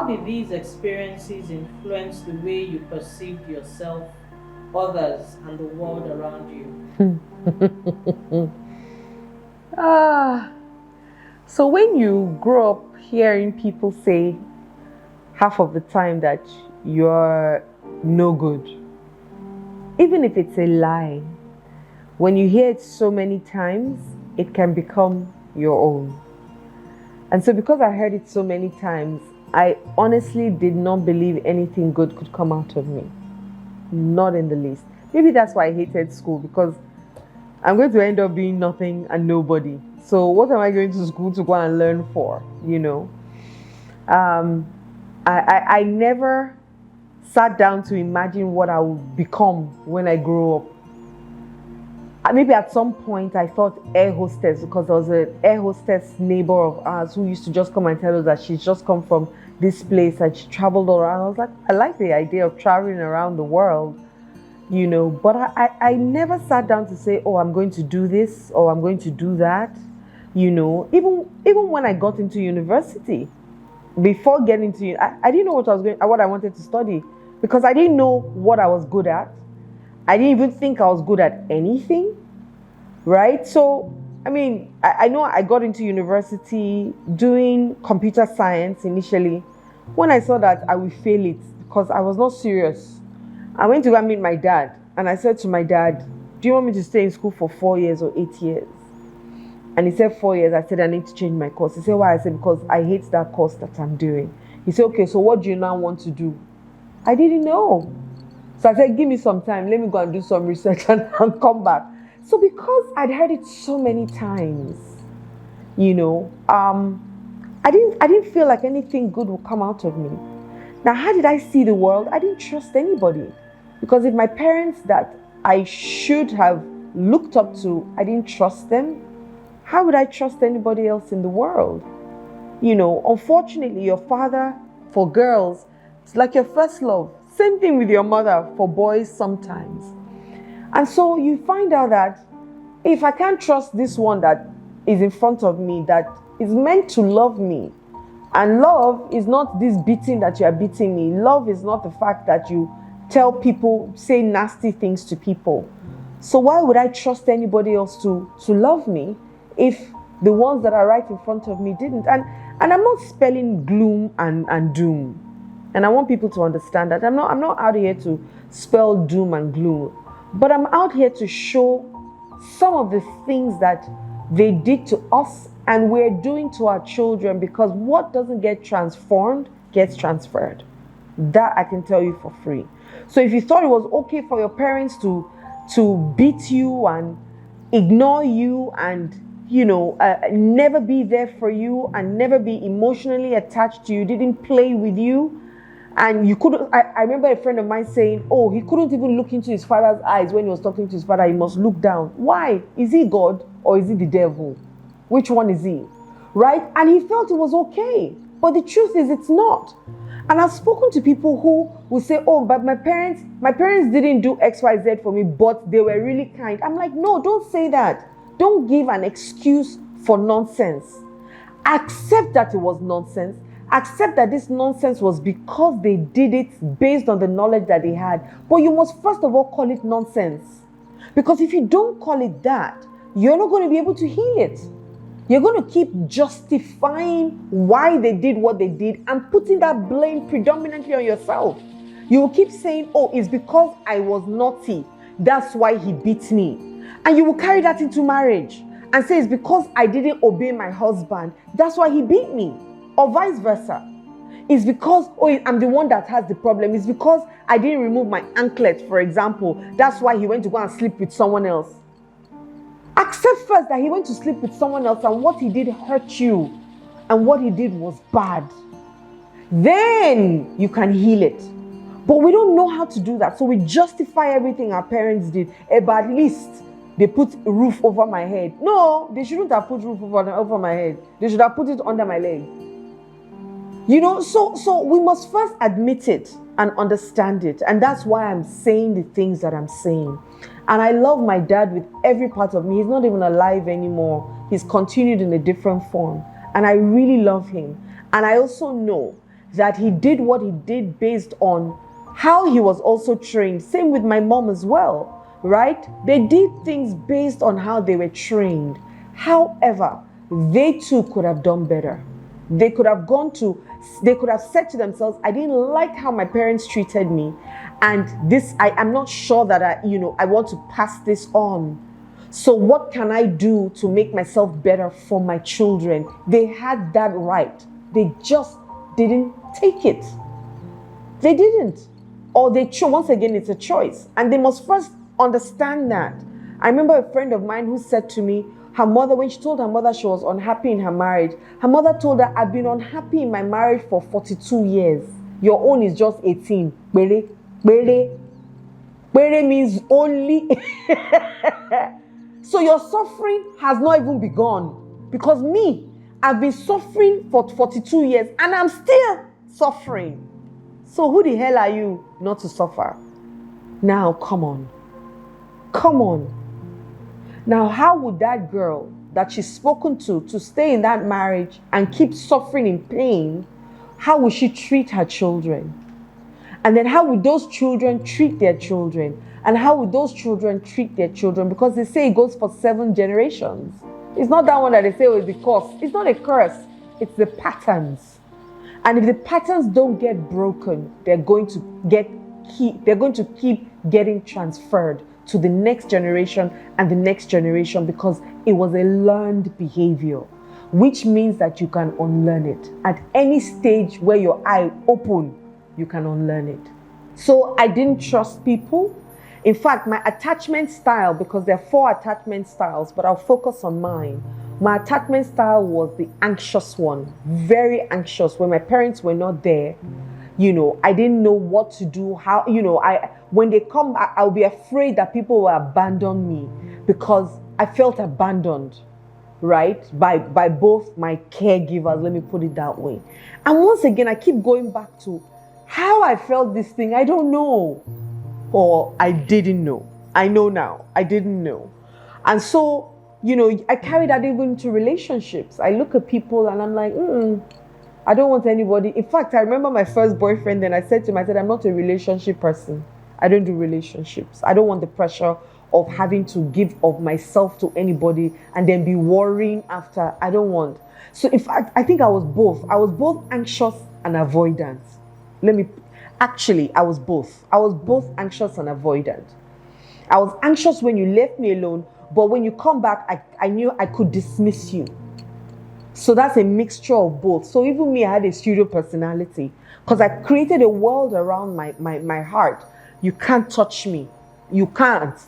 did these experiences influence the way you perceived yourself, others, and the world around you? Ah, so when you grow up hearing people say half of the time that you're no good, even if it's a lie, when you hear it so many times, it can become your own. And so because I heard it so many times, I honestly did not believe anything good could come out of me. Not in the least. Maybe that's why I hated school, because I'm going to end up being nothing and nobody. So what am I going to school to go and learn for? Um, I never sat down to imagine what I would become when I grow up. Maybe at some point I thought air hostess, because there was an air hostess neighbor of ours who used to just come and tell us that she's just come from this place and she traveled around. I was like, I like the idea of traveling around the world, but I never sat down to say, oh, I'm going to do this or I'm going to do that. Even when I got into university, before getting to I didn't know what I wanted to study, because I didn't know what I was good at. I didn't even think I was good at anything, right? So, I know I got into university doing computer science initially. When I saw that I would fail it because I was not serious, I went to go and meet my dad. And I said to my dad, do you want me to stay in school for 4 years or 8 years? And he said 4 years. I said, I need to change my course. He said, why? I said, because I hate that course that I'm doing. He said, okay, so what do you now want to do? I didn't know. So I said, give me some time. Let me go and do some research and come back. So because I'd heard it so many times, I didn't feel like anything good would come out of me. Now, how did I see the world? I didn't trust anybody. Because if my parents that I should have looked up to, I didn't trust them, how would I trust anybody else in the world? Unfortunately, your father, for girls, it's like your first love. Same thing with your mother for boys sometimes. And so you find out that if I can't trust this one that is in front of me, that is meant to love me, and love is not this beating that you are beating me. Love is not the fact that you tell people, say nasty things to people. So why would I trust anybody else to love me if the ones that are right in front of me didn't? And I'm not spelling gloom and doom. And I want people to understand that I'm not out here to spell doom and gloom, but I'm out here to show some of the things that they did to us and we're doing to our children, because what doesn't get transformed gets transferred. That I can tell you for free. So if you thought it was okay for your parents to beat you and ignore you and never be there for you and never be emotionally attached to you, didn't play with you, and you couldn't. I remember a friend of mine saying, oh, he couldn't even look into his father's eyes when he was talking to his father. He must look down. Why? Is he God or is he the devil? Which one is he? Right? And he felt it was okay. But the truth is, it's not. And I've spoken to people who will say, oh, but my parents didn't do X, Y, Z for me, but they were really kind. I'm like, no, don't say that. Don't give an excuse for nonsense. Accept that it was nonsense. Accept that this nonsense was because they did it based on the knowledge that they had. But you must first of all call it nonsense. Because if you don't call it that, you're not going to be able to heal it. You're going to keep justifying why they did what they did and putting that blame predominantly on yourself. You will keep saying, oh, it's because I was naughty. That's why he beat me. And you will carry that into marriage and say, it's because I didn't obey my husband. That's why he beat me. Or vice versa. It's because, oh, I'm the one that has the problem. It's because I didn't remove my anklet, for example. That's why he went to go and sleep with someone else. Accept first that he went to sleep with someone else and what he did hurt you and what he did was bad. Then you can heal it. But we don't know how to do that. So we justify everything our parents did. But at least they put a roof over my head. No, they shouldn't have put roof over my head. They should have put it under my leg. So we must first admit it and understand it. And that's why I'm saying the things that I'm saying. And I love my dad with every part of me. He's not even alive anymore. He's continued in a different form. And I really love him. And I also know that he did what he did based on how he was also trained. Same with my mom as well, right? They did things based on how they were trained. However, they too could have done better. They could have said to themselves, I didn't like how my parents treated me. And I'm not sure that I want to pass this on. So what can I do to make myself better for my children? They had that right. They just didn't take it. They didn't. Or once again, it's a choice. And they must first understand that. I remember a friend of mine who said to me, her mother, when she told her mother she was unhappy in her marriage, her mother told her, I've been unhappy in my marriage for 42 years. Your own is just 18. Bere means only. So your suffering has not even begun. Because me, I've been suffering for 42 years and I'm still suffering. So who the hell are you not to suffer? Now, come on. Come on. Now, how would that girl that she's spoken to stay in that marriage and keep suffering in pain, how would she treat her children? And then how would those children treat their children? And how would those children treat their children? Because they say it goes for 7 generations. It's not that one that they say it's the curse. It's not a curse. It's the patterns. And if the patterns don't get broken, they're going to keep getting transferred to the next generation and the next generation, because it was a learned behavior, which means that you can unlearn it. At any stage where your eye open, you can unlearn it. So I didn't trust people. In fact, my attachment style, because there are 4 attachment styles, but I'll focus on mine. My attachment style was the anxious one, very anxious. When my parents were not there, I didn't know what to do, how, when they come back, I'll be afraid that people will abandon me, because I felt abandoned, right? By both my caregivers, let me put it that way. And once again, I keep going back to how I felt this thing. I don't know. Or I didn't know. I know now. I didn't know. And so, I carry that even into relationships. I look at people and I'm like, I don't want anybody. In fact, I remember my first boyfriend, and I said to him, I'm not a relationship person. I don't do relationships. I don't want the pressure of having to give of myself to anybody and then be worrying after. I don't want. So in fact, I think I was both. I was both anxious and avoidant. I was both. I was both anxious and avoidant. I was anxious when you left me alone, but when you come back, I knew I could dismiss you. So that's a mixture of both. So even me, I had a pseudo personality, because I created a world around my heart. You can't touch me. You can't.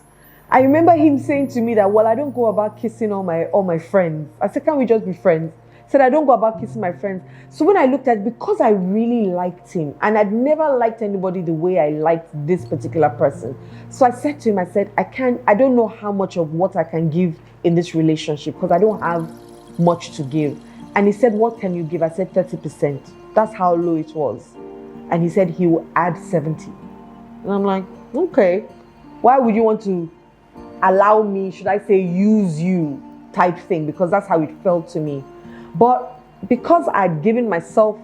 I remember him saying to me that, well, I don't go about kissing all my friends. I said, can't we just be friends? He said, I don't go about kissing my friends. So when I looked at it, because I really liked him, and I'd never liked anybody the way I liked this particular person. So I said to him, I don't know how much of what I can give in this relationship, because I don't have much to give. And he said, what can you give? I said 30%. That's how low it was. And he said he will add 70. And I'm like, okay, why would you want to allow me, should I say use you type thing? Because that's how it felt to me. But because I'd given myself,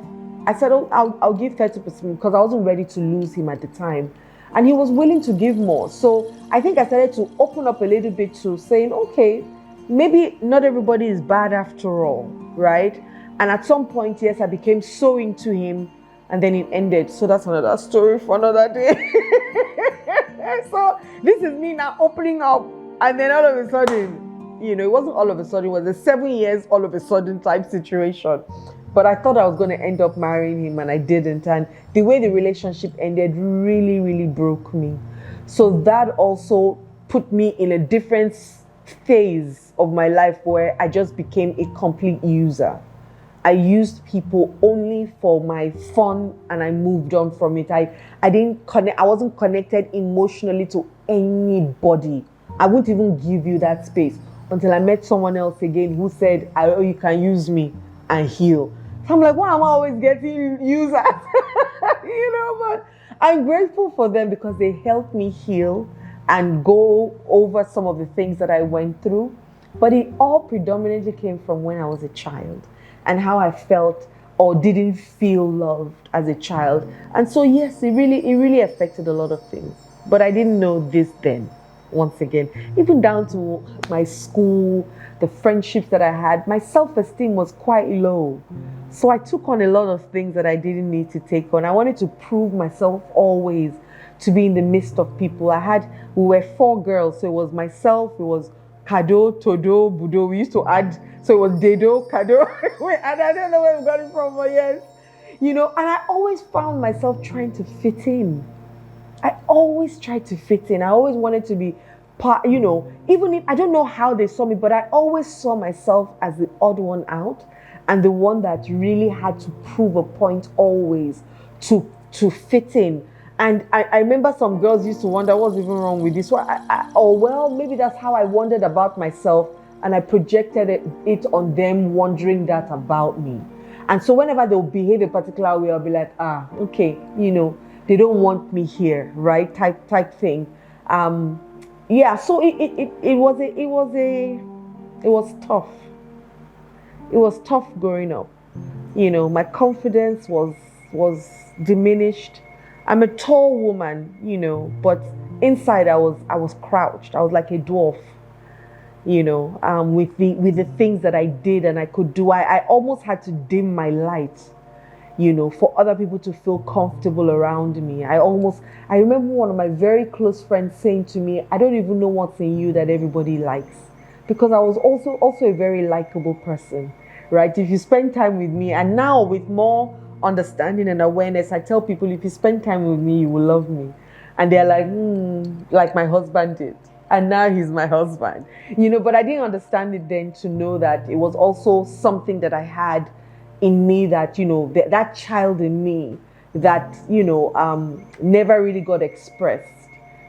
I said, I'll give 30% because I wasn't ready to lose him at the time. And he was willing to give more. So I think I started to open up a little bit to saying, okay, maybe not everybody is bad after all, right? And at some point, yes, I became so into him, and then it ended. So that's another story for another day. So this is me now opening up, and then all of a sudden, it wasn't all of a sudden, it was a 7 years all of a sudden type situation. But I thought I was going to end up marrying him, and I didn't. And the way the relationship ended really, really broke me. So that also put me in a different phase of my life where I just became a complete user. I used people only for my fun, and I moved on from it. I wasn't connected emotionally to anybody. I wouldn't even give you that space until I met someone else again who said, you can use me and heal. So I'm like, why am I always getting used at? But I'm grateful for them because they helped me heal and go over some of the things that I went through. But it all predominantly came from when I was a child and how I felt or didn't feel loved as a child. And so yes, it really affected a lot of things. But I didn't know this then. Once again, even down to my school, the friendships that I had, my self-esteem was quite low. So I took on a lot of things that I didn't need to take on. I wanted to prove myself always to be in the midst of people. We were four girls, so it was myself, it was Kado, Todo, Budo. We used to add, so it was Dedo, Kado. Wait, and I don't know where we got it from, but yes. And I always found myself trying to fit in. I always tried to fit in. I always wanted to be part, even if I don't know how they saw me, but I always saw myself as the odd one out and the one that really had to prove a point always to fit in. And I remember some girls used to wonder what's even wrong with this one. Well, maybe that's how I wondered about myself, and I projected it on them, wondering that about me. And so whenever they'll behave a particular way, I'll be like, okay, they don't want me here, right? Type thing. Yeah. So it was tough. It was tough growing up. My confidence was diminished. I'm a tall woman, but inside I was crouched. I was like a dwarf, with the things that I did and I could do. I almost had to dim my light, for other people to feel comfortable around me. I remember one of my very close friends saying to me, I don't even know what's in you that everybody likes. Because I was also a very likable person, right? If you spend time with me, and now with more understanding and awareness, I tell people, if you spend time with me, you will love me. And they're like my husband did. And now he's my husband. But I didn't understand it then to know that it was also something that I had in me, that that child in me that never really got expressed.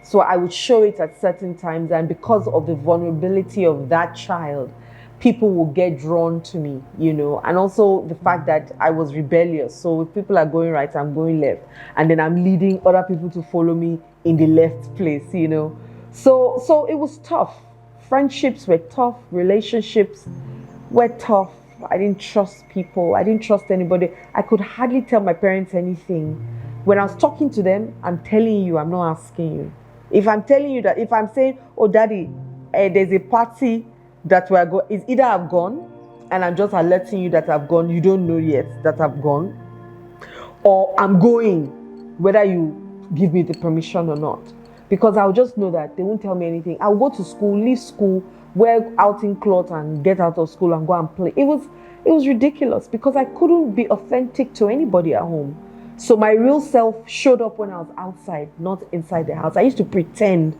So I would show it at certain times, and because of the vulnerability of that child, people will get drawn to me, and also the fact that I was rebellious. So if people are going right, I'm going left, and then I'm leading other people to follow me in the left place. So it was tough. Friendships were tough, relationships were tough. I didn't trust people. I didn't trust anybody. I could hardly tell my parents anything. When I was talking to them, I'm telling you, I'm not asking you. If I'm telling you that, if I'm saying, oh, daddy, there's a party that we're going, it's either I've gone and I'm just alerting you that I've gone, you don't know yet that I've gone, or I'm going, whether you give me the permission or not. Because I'll just know that they won't tell me anything. I'll go to school, leave school, wear outing clothes and get out of school and go and play. It was ridiculous because I couldn't be authentic to anybody at home. So my real self showed up when I was outside, not inside the house. I used to pretend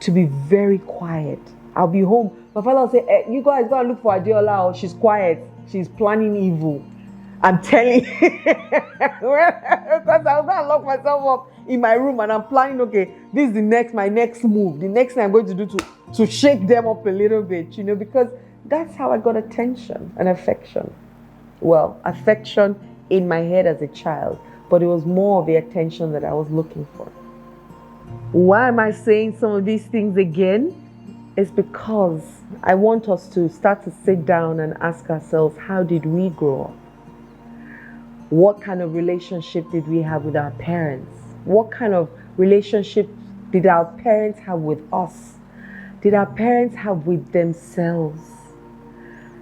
to be very quiet. I'll be home. My father will say, you guys go and look for Adiola, or she's quiet. She's planning evil. I'm telling you, because I was going to lock myself up in my room and I'm planning, okay, this is my next move. The next thing I'm going to do to shake them up a little bit, because that's how I got attention and affection. Well, affection in my head as a child, but it was more of the attention that I was looking for. Why am I saying some of these things again? It's because I want us to start to sit down and ask ourselves, how did we grow up? What kind of relationship did we have with our parents? What kind of relationship did our parents have with us? Did our parents have with themselves?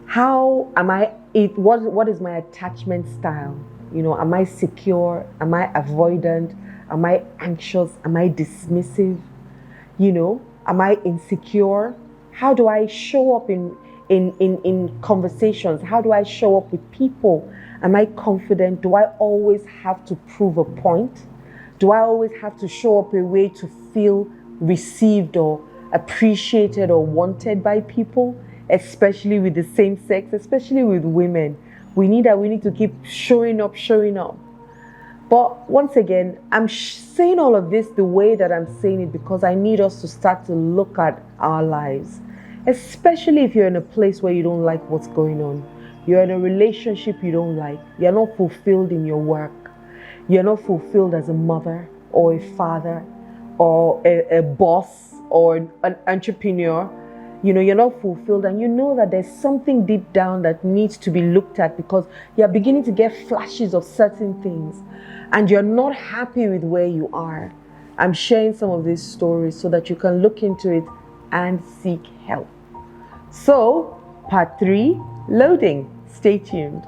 How am I? What is my attachment style? Am I secure? Am I avoidant? Am I anxious? Am I dismissive? Am I insecure? How do I show up in conversations? How do I show up with people? Am I confident? Do I always have to prove a point? Do I always have to show up a way to feel received or appreciated or wanted by people, especially with the same sex, especially with women? We need to keep showing up. But once again, I'm saying all of this the way that I'm saying it because I need us to start to look at our lives, especially if you're in a place where you don't like what's going on. You're in a relationship you don't like. You're not fulfilled in your work. You're not fulfilled as a mother or a father or a boss or an entrepreneur. you're not fulfilled, and you know that there's something deep down that needs to be looked at because you're beginning to get flashes of certain things and you're not happy with where you are. I'm sharing some of these stories so that you can look into it and seek help. So, part 3, loading. Stay tuned.